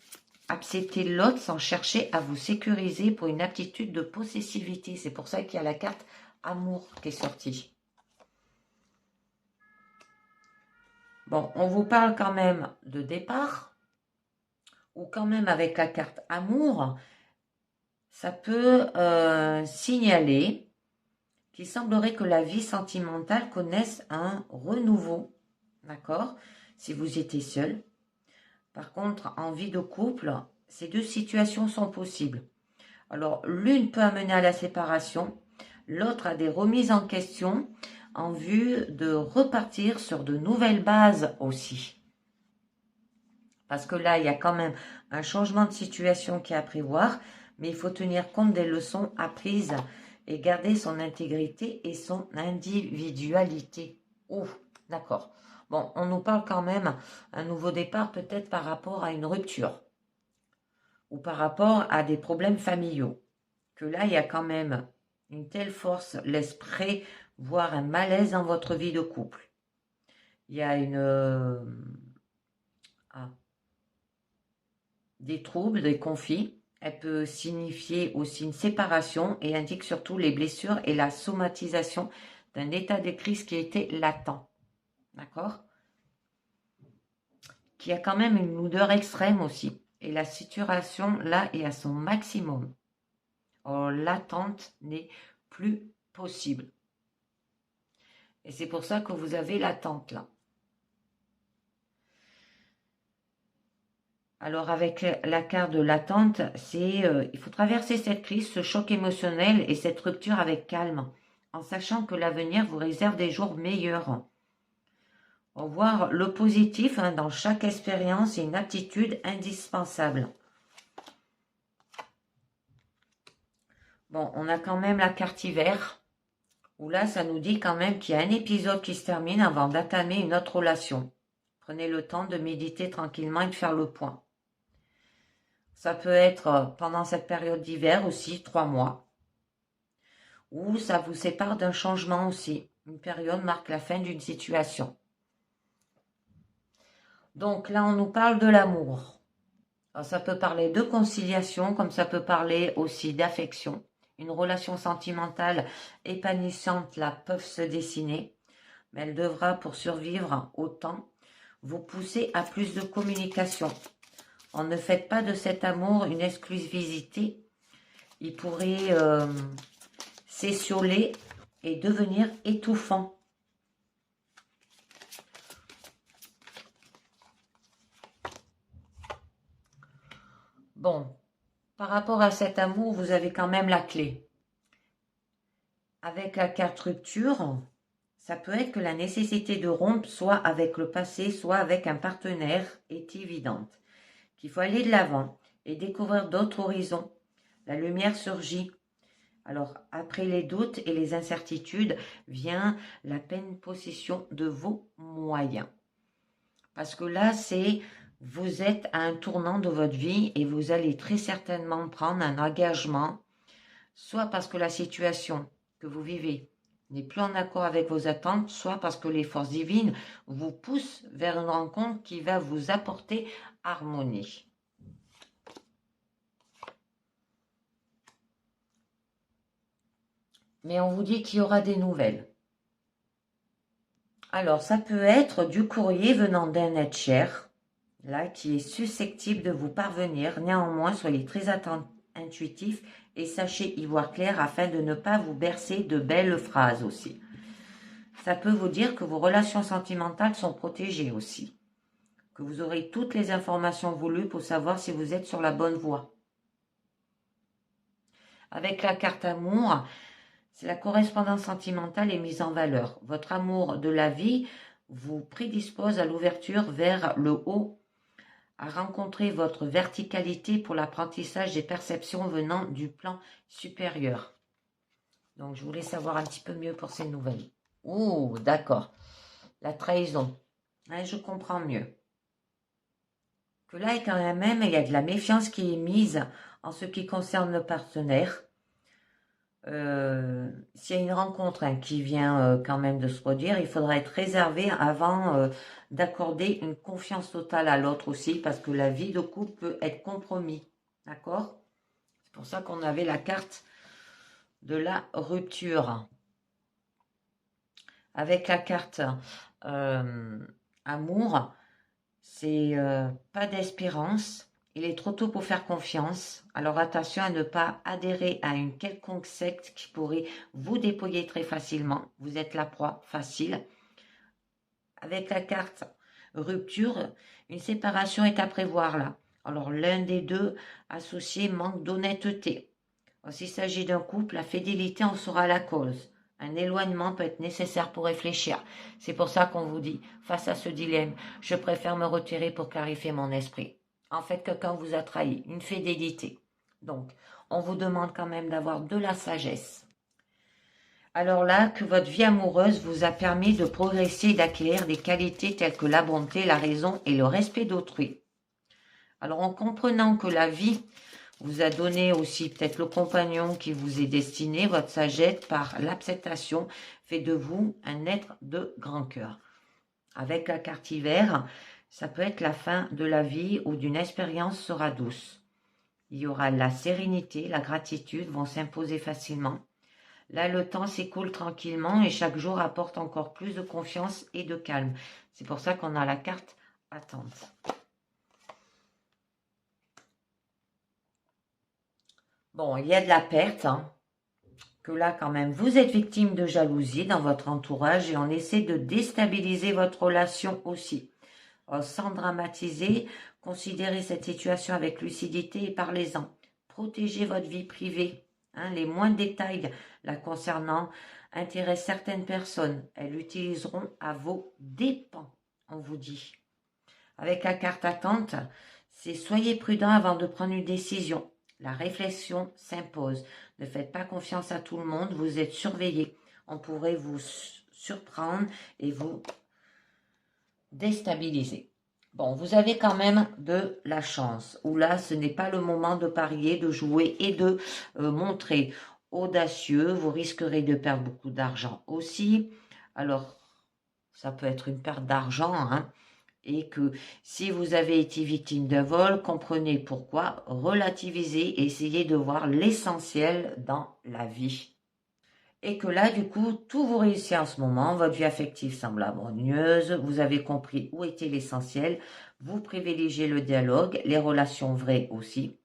Acceptez l'autre sans chercher à vous sécuriser pour une aptitude de possessivité. C'est pour ça qu'il y a la carte amour qui est sortie. Bon, on vous parle quand même de départ, ou quand même avec la carte amour, ça peut signaler qu'il semblerait que la vie sentimentale connaisse un renouveau, d'accord, si vous étiez seul. Par contre, en vie de couple, ces deux situations sont possibles. Alors, l'une peut amener à la séparation, L'autre a des remises en question en vue de repartir sur de nouvelles bases aussi. Parce que là, il y a quand même un changement de situation qui est à prévoir, mais il faut tenir compte des leçons apprises et garder son intégrité et son individualité. Oh, d'accord. Bon, on nous parle quand même un nouveau départ peut-être par rapport à une rupture ou par rapport à des problèmes familiaux. Que là, il y a quand même une telle force, l'esprit, voire un malaise dans votre vie de couple. Il y a des troubles, des conflits. Elle peut signifier aussi une séparation et indique surtout les blessures et la somatisation d'un état de crise qui était latent. D'accord? Qui a quand même une lourdeur extrême aussi. Et la situation là est à son maximum. Or, l'attente n'est plus possible. Et c'est pour ça que vous avez l'attente là. Alors avec la carte de l'attente, c'est il faut traverser cette crise, ce choc émotionnel et cette rupture avec calme, en sachant que l'avenir vous réserve des jours meilleurs. Voir le positif dans chaque expérience est une aptitude indispensable. Bon, on a quand même la carte hiver, où là, ça nous dit quand même qu'il y a un épisode qui se termine avant d'entamer une autre relation. Prenez le temps de méditer tranquillement et de faire le point. Ça peut être pendant cette période d'hiver aussi, 3 mois. Ou ça vous sépare d'un changement aussi. Une période marque la fin d'une situation. Donc là, on nous parle de l'amour. Ça peut parler de conciliation, comme ça peut parler aussi d'affection. Une relation sentimentale épanouissante, là, peuvent se dessiner. Mais elle devra, pour survivre au temps, vous pousser à plus de communication. On ne fait pas de cet amour une exclusivité. Il pourrait s'étioler et devenir étouffant. Bon, par rapport à cet amour, vous avez quand même la clé. Avec la carte rupture, ça peut être que la nécessité de rompre, soit avec le passé, soit avec un partenaire, est évidente. Qu'il faut aller de l'avant et découvrir d'autres horizons. La lumière surgit. Alors, après les doutes et les incertitudes, vient la pleine possession de vos moyens. Parce que là, vous êtes à un tournant de votre vie et vous allez très certainement prendre un engagement, soit parce que la situation que vous vivez n'est plus en accord avec vos attentes, soit parce que les forces divines vous poussent vers une rencontre qui va vous apporter harmonie. Mais on vous dit qu'il y aura des nouvelles. Alors, ça peut être du courrier venant d'un être cher, là, qui est susceptible de vous parvenir. Néanmoins, soyez très intuitif et sachez y voir clair afin de ne pas vous bercer de belles phrases aussi. Ça peut vous dire que vos relations sentimentales sont protégées aussi, que vous aurez toutes les informations voulues pour savoir si vous êtes sur la bonne voie. Avec la carte amour, c'est la correspondance sentimentale est mise en valeur. Votre amour de la vie vous prédispose à l'ouverture vers le haut, à rencontrer votre verticalité pour l'apprentissage des perceptions venant du plan supérieur. Donc, je voulais savoir un petit peu mieux pour ces nouvelles. Oh, d'accord. La trahison. Je comprends mieux. Que là, quand même, il y a de la méfiance qui est mise en ce qui concerne le partenaire. S'il y a une rencontre qui vient quand même de se produire, il faudra être réservé avant d'accorder une confiance totale à l'autre aussi, parce que la vie de couple peut être compromis. D'accord? C'est pour ça qu'on avait la carte de la rupture. Avec la carte amour, c'est pas d'espérance. Il est trop tôt pour faire confiance, alors attention à ne pas adhérer à une quelconque secte qui pourrait vous dépouiller très facilement. Vous êtes la proie facile. Avec la carte rupture, une séparation est à prévoir là. Alors l'un des deux associés manque d'honnêteté S'il s'agit d'un couple, la fidélité en sera la cause. Un éloignement peut être nécessaire pour réfléchir. C'est pour ça qu'on vous dit, face à ce dilemme, je préfère me retirer pour clarifier mon esprit. En fait, quelqu'un vous a trahi, une fidélité. Donc, on vous demande quand même d'avoir de la sagesse. Alors là, que votre vie amoureuse vous a permis de progresser et d'acquérir des qualités telles que la bonté, la raison et le respect d'autrui. Alors, en comprenant que la vie vous a donné aussi peut-être le compagnon qui vous est destiné, votre sagesse par l'acceptation fait de vous un être de grand cœur. Avec la carte hiver, ça peut être la fin de la vie ou d'une expérience sera douce. Il y aura la sérénité, la gratitude vont s'imposer facilement. Là, le temps s'écoule tranquillement et chaque jour apporte encore plus de confiance et de calme. C'est pour ça qu'on a la carte attente. Bon, il y a de la perte, que là quand même, vous êtes victime de jalousie dans votre entourage et on essaie de déstabiliser votre relation aussi. Sans dramatiser, considérez cette situation avec lucidité et parlez-en. Protégez votre vie privée. Les moindres détails la concernant intéressent certaines personnes. Elles l'utiliseront à vos dépens, on vous dit. Avec la carte attente, c'est soyez prudent avant de prendre une décision. La réflexion s'impose. Ne faites pas confiance à tout le monde, vous êtes surveillé. On pourrait vous surprendre et vous déstabiliser. Bon, vous avez quand même de la chance. Ou là, ce n'est pas le moment de parier, de jouer et de montrer audacieux. Vous risquerez de perdre beaucoup d'argent aussi. Alors, ça peut être une perte d'argent, et que si vous avez été victime d'un vol, comprenez pourquoi, relativisez et essayez de voir l'essentiel dans la vie. Et que là, du coup, tout vous réussit en ce moment, votre vie affective semble harmonieuse, vous avez compris où était l'essentiel, vous privilégiez le dialogue, les relations vraies aussi.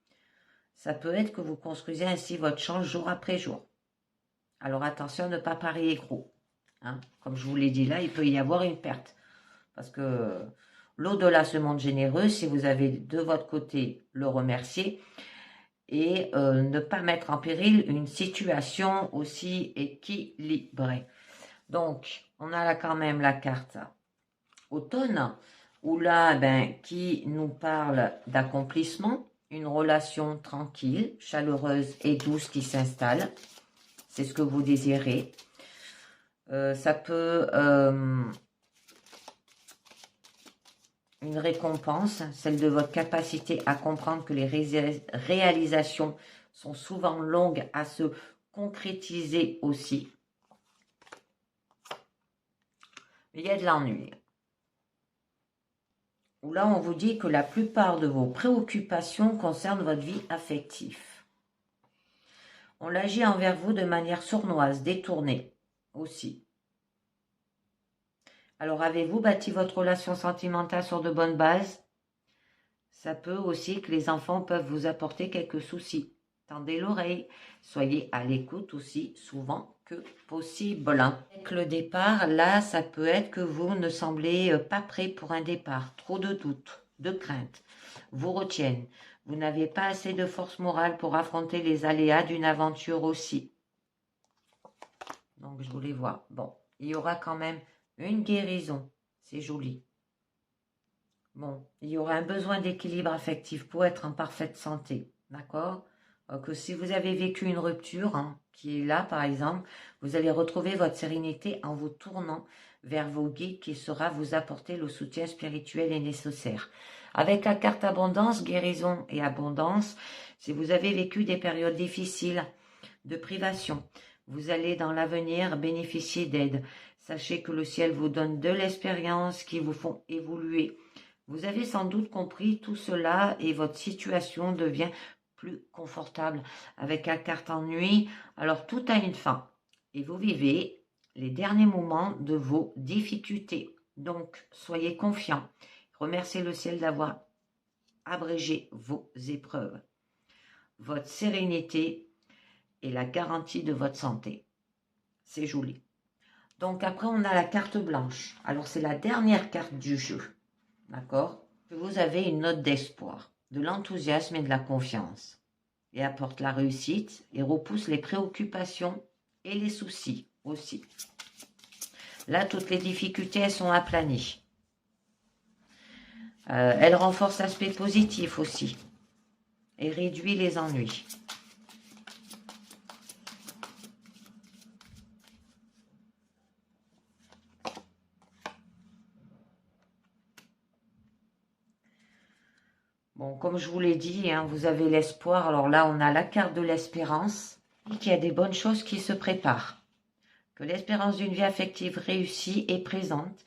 Ça peut être que vous construisez ainsi votre chance jour après jour. Alors attention à ne pas parier gros. Comme je vous l'ai dit là, il peut y avoir une perte. Parce que l'au-delà se montre généreux si vous avez de votre côté le remercier et ne pas mettre en péril une situation aussi équilibrée. Donc, on a là quand même la carte automne, où là, qui nous parle d'accomplissement, une relation tranquille, chaleureuse et douce qui s'installe. C'est ce que vous désirez. Ça peut... une récompense, celle de votre capacité à comprendre que les réalisations sont souvent longues à se concrétiser aussi. Il y a de l'ennui. Où là, on vous dit que la plupart de vos préoccupations concernent votre vie affective. On agit envers vous de manière sournoise, détournée aussi. Alors, avez-vous bâti votre relation sentimentale sur de bonnes bases? Ça peut aussi que les enfants peuvent vous apporter quelques soucis. Tendez l'oreille, soyez à l'écoute aussi souvent que possible. Avec le départ, là, ça peut être que vous ne semblez pas prêt pour un départ. Trop de doutes, de craintes vous retiennent. Vous n'avez pas assez de force morale pour affronter les aléas d'une aventure aussi. Donc, je voulais voir. Bon, il y aura quand même une guérison. C'est joli. Bon, il y aura un besoin d'équilibre affectif pour être en parfaite santé. D'accord? Que si vous avez vécu une rupture, qui est là par exemple, vous allez retrouver votre sérénité en vous tournant vers vos guides qui saura vous apporter le soutien spirituel et nécessaire. Avec la carte abondance, guérison et abondance, si vous avez vécu des périodes difficiles de privation, vous allez dans l'avenir bénéficier d'aide. Sachez que le ciel vous donne de l'expérience qui vous font évoluer. Vous avez sans doute compris tout cela et votre situation devient plus confortable. Avec la carte ennui, alors tout a une fin. Et vous vivez les derniers moments de vos difficultés. Donc, soyez confiants. Remerciez le ciel d'avoir abrégé vos épreuves. Votre sérénité est la garantie de votre santé. C'est joli. Donc après, on a la carte blanche. Alors, c'est la dernière carte du jeu. D'accord? Vous avez une note d'espoir, de l'enthousiasme et de la confiance. et apporte la réussite et repousse les préoccupations et les soucis aussi. Là, toutes les difficultés, elles sont aplanies. Elle renforce l'aspect positif aussi et réduit les ennuis. Bon, comme je vous l'ai dit, hein, vous avez l'espoir. Alors là, on a la carte de l'espérance et qu'il y a des bonnes choses qui se préparent. Que l'espérance d'une vie affective réussie est présente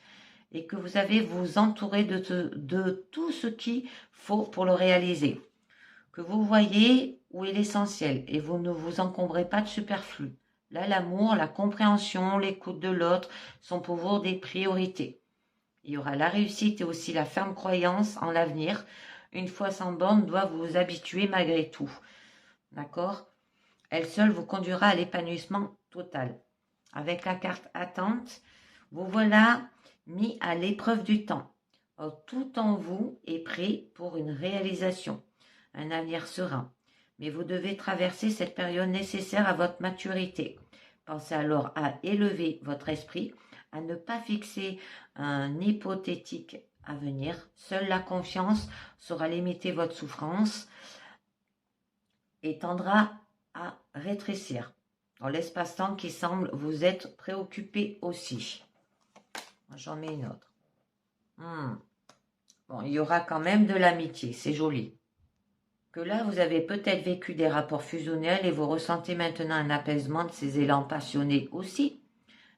et que vous avez vous entourer de tout ce qu'il faut pour le réaliser. Que vous voyez où est l'essentiel et vous ne vous encombrez pas de superflu. Là, l'amour, la compréhension, l'écoute de l'autre sont pour vous des priorités. Il y aura la réussite et aussi la ferme croyance en l'avenir. Une foi sans borne doit vous habituer malgré tout. D'accord? Elle seule vous conduira à l'épanouissement total. Avec la carte attente, vous voilà mis à l'épreuve du temps. Tout en vous est prêt pour une réalisation, un avenir serein. Mais vous devez traverser cette période nécessaire à votre maturité. Pensez alors à élever votre esprit, à ne pas fixer un hypothétique avenir. Seule la confiance saura limiter votre souffrance et tendra à rétrécir dans l'espace-temps qui semble vous être préoccupé aussi. J'en mets une autre. Bon, il y aura quand même de l'amitié, c'est joli. Que là, vous avez peut-être vécu des rapports fusionnels et vous ressentez maintenant un apaisement de ces élans passionnés aussi.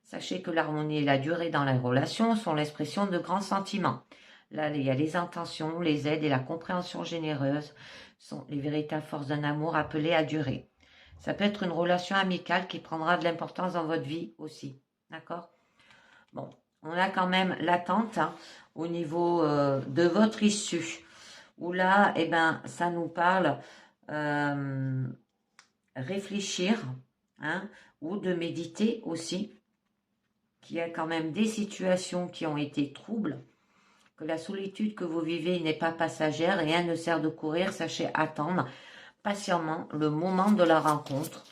Sachez que l'harmonie et la durée dans les relations sont l'expression de grands sentiments. Là, il y a les intentions, les aides et la compréhension généreuse sont les véritables forces d'un amour appelé à durer. Ça peut être une relation amicale qui prendra de l'importance dans votre vie aussi. D'accord? Bon, on a quand même l'attente au niveau de votre issue. Où là, eh ben, ça nous parle réfléchir ou de méditer aussi. Qu'il y a quand même des situations qui ont été troubles. Que la solitude que vous vivez n'est pas passagère. Rien ne sert de courir. Sachez attendre patiemment le moment de la rencontre.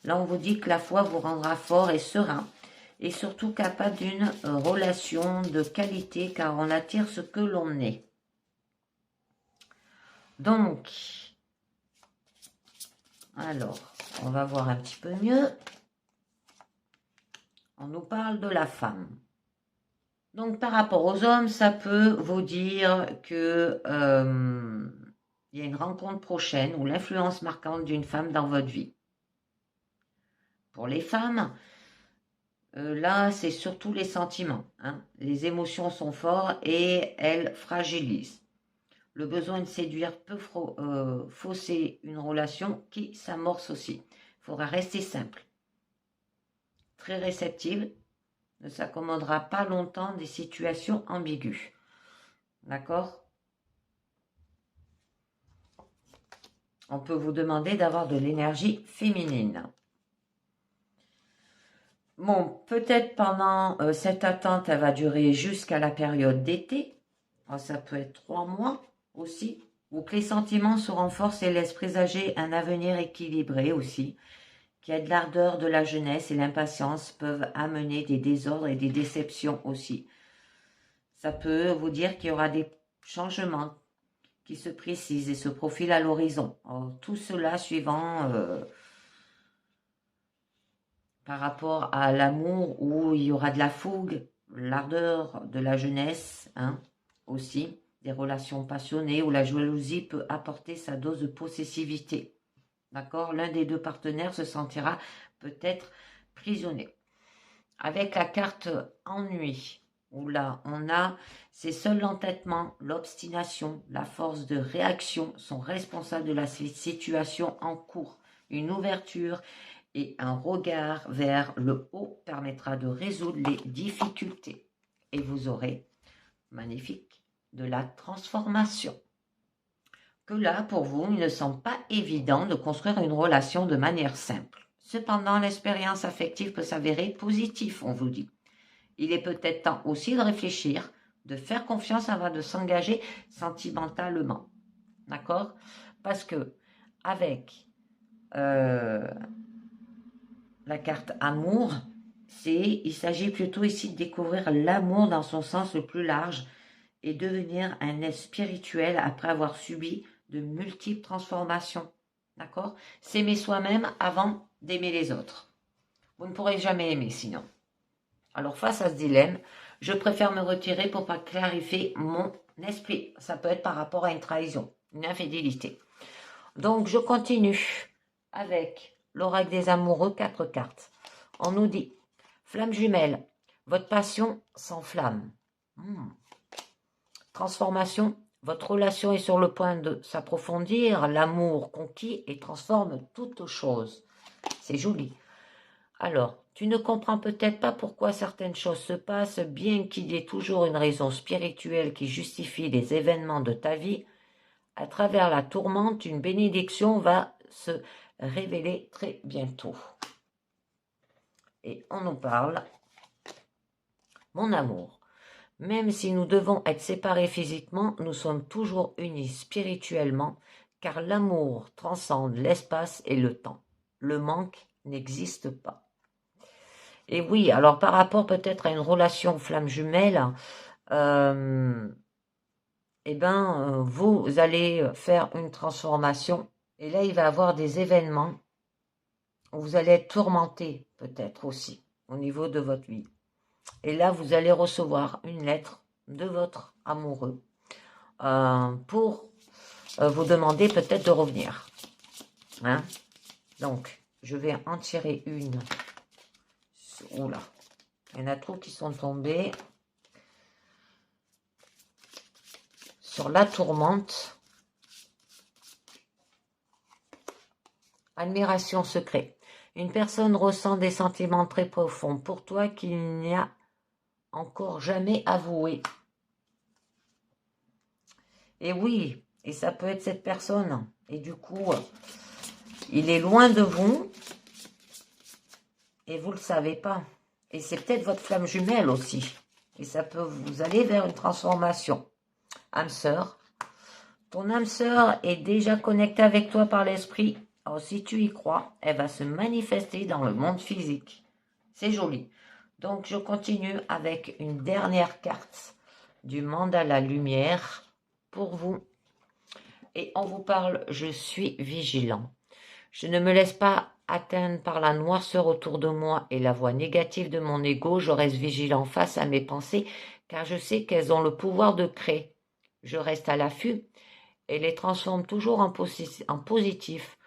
Là, on vous dit que la foi vous rendra fort et serein et surtout capable d'une relation de qualité car on attire ce que l'on est. Donc, alors, on va voir un petit peu mieux. On nous parle de la femme. Donc, par rapport aux hommes, ça peut vous dire que il y a une rencontre prochaine ou l'influence marquante d'une femme dans votre vie. Pour les femmes, là, c'est surtout les sentiments. Les émotions sont fortes et elles fragilisent. Le besoin de séduire peut fausser une relation qui s'amorce aussi. Il faudra rester simple. Très réceptive, ne s'accommodera pas longtemps des situations ambiguës. D'accord? On peut vous demander d'avoir de l'énergie féminine. Bon, peut-être pendant cette attente, elle va durer jusqu'à la période d'été. Ça peut être 3 mois aussi. Ou que les sentiments se renforcent et laissent présager un avenir équilibré aussi. Qu'il y a de l'ardeur de la jeunesse et l'impatience peuvent amener des désordres et des déceptions aussi. Ça peut vous dire qu'il y aura des changements qui se précisent et se profilent à l'horizon. Tout cela suivant par rapport à l'amour où il y aura de la fougue, l'ardeur de la jeunesse aussi, des relations passionnées où la jalousie peut apporter sa dose de possessivité. D'accord? L'un des deux partenaires se sentira peut-être prisonnier. Avec la carte ennui, où là on a c'est seul l'entêtement, l'obstination, la force de réaction sont responsables de la situation en cours. Une ouverture et un regard vers le haut permettra de résoudre les difficultés. Et vous aurez, magnifique, de la transformation. Que là, pour vous, il ne semble pas évident de construire une relation de manière simple. Cependant, l'expérience affective peut s'avérer positive, on vous dit. Il est peut-être temps aussi de réfléchir, de faire confiance avant de s'engager sentimentalement. D'accord? Parce que avec la carte amour, il s'agit plutôt ici de découvrir l'amour dans son sens le plus large et devenir un être spirituel après avoir subi de multiples transformations. D'accord? S'aimer soi-même avant d'aimer les autres. Vous ne pourrez jamais aimer sinon. Alors face à ce dilemme, je préfère me retirer pour pas clarifier mon esprit. Ça peut être par rapport à une trahison, une infidélité. Donc je continue avec l'oracle des amoureux, 4 cartes. On nous dit, flamme jumelle, votre passion s'enflamme. Transformation, votre relation est sur le point de s'approfondir, l'amour conquis et transforme toute chose. C'est joli. Alors, tu ne comprends peut-être pas pourquoi certaines choses se passent, bien qu'il y ait toujours une raison spirituelle qui justifie les événements de ta vie. À travers la tourmente, une bénédiction va se révéler très bientôt. Et on nous parle, mon amour, même si nous devons être séparés physiquement, nous sommes toujours unis spirituellement, car l'amour transcende l'espace et le temps. Le manque n'existe pas. Et oui, alors par rapport peut-être à une relation flamme jumelle, vous allez faire une transformation et là il va y avoir des événements où vous allez être tourmenté peut-être aussi au niveau de votre vie. Et là vous allez recevoir une lettre de votre amoureux pour vous demander peut-être de revenir. Hein? Donc je vais en tirer une. Oula, il y en a trop qui sont tombés. Sur la tourmente. Admiration secret. Une personne ressent des sentiments très profonds pour toi qu'il n'y a encore jamais avoué. Et oui, et ça peut être cette personne. Et du coup, il est loin de vous et vous ne le savez pas. Et c'est peut-être votre flamme jumelle aussi. Et ça peut vous aller vers une transformation. Âme sœur. Ton âme sœur est déjà connectée avec toi par l'esprit. Alors, si tu y crois, elle va se manifester dans le monde physique. C'est joli. Donc, je continue avec une dernière carte du mandala lumière pour vous. Et on vous parle, je suis vigilant. Je ne me laisse pas atteindre par la noirceur autour de moi et la voix négative de mon ego. Je reste vigilant face à mes pensées, car je sais qu'elles ont le pouvoir de créer. Je reste à l'affût et les transforme toujours en positif.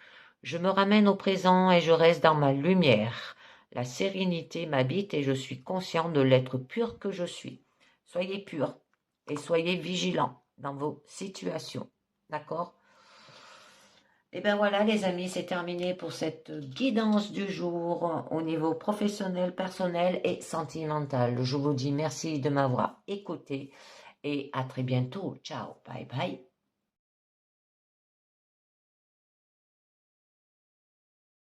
Je me ramène au présent et je reste dans ma lumière. La sérénité m'habite et je suis conscient de l'être pur que je suis. Soyez purs et soyez vigilants dans vos situations. D'accord? Et bien voilà les amis, c'est terminé pour cette guidance du jour au niveau professionnel, personnel et sentimental. Je vous dis merci de m'avoir écouté et à très bientôt. Ciao, bye bye.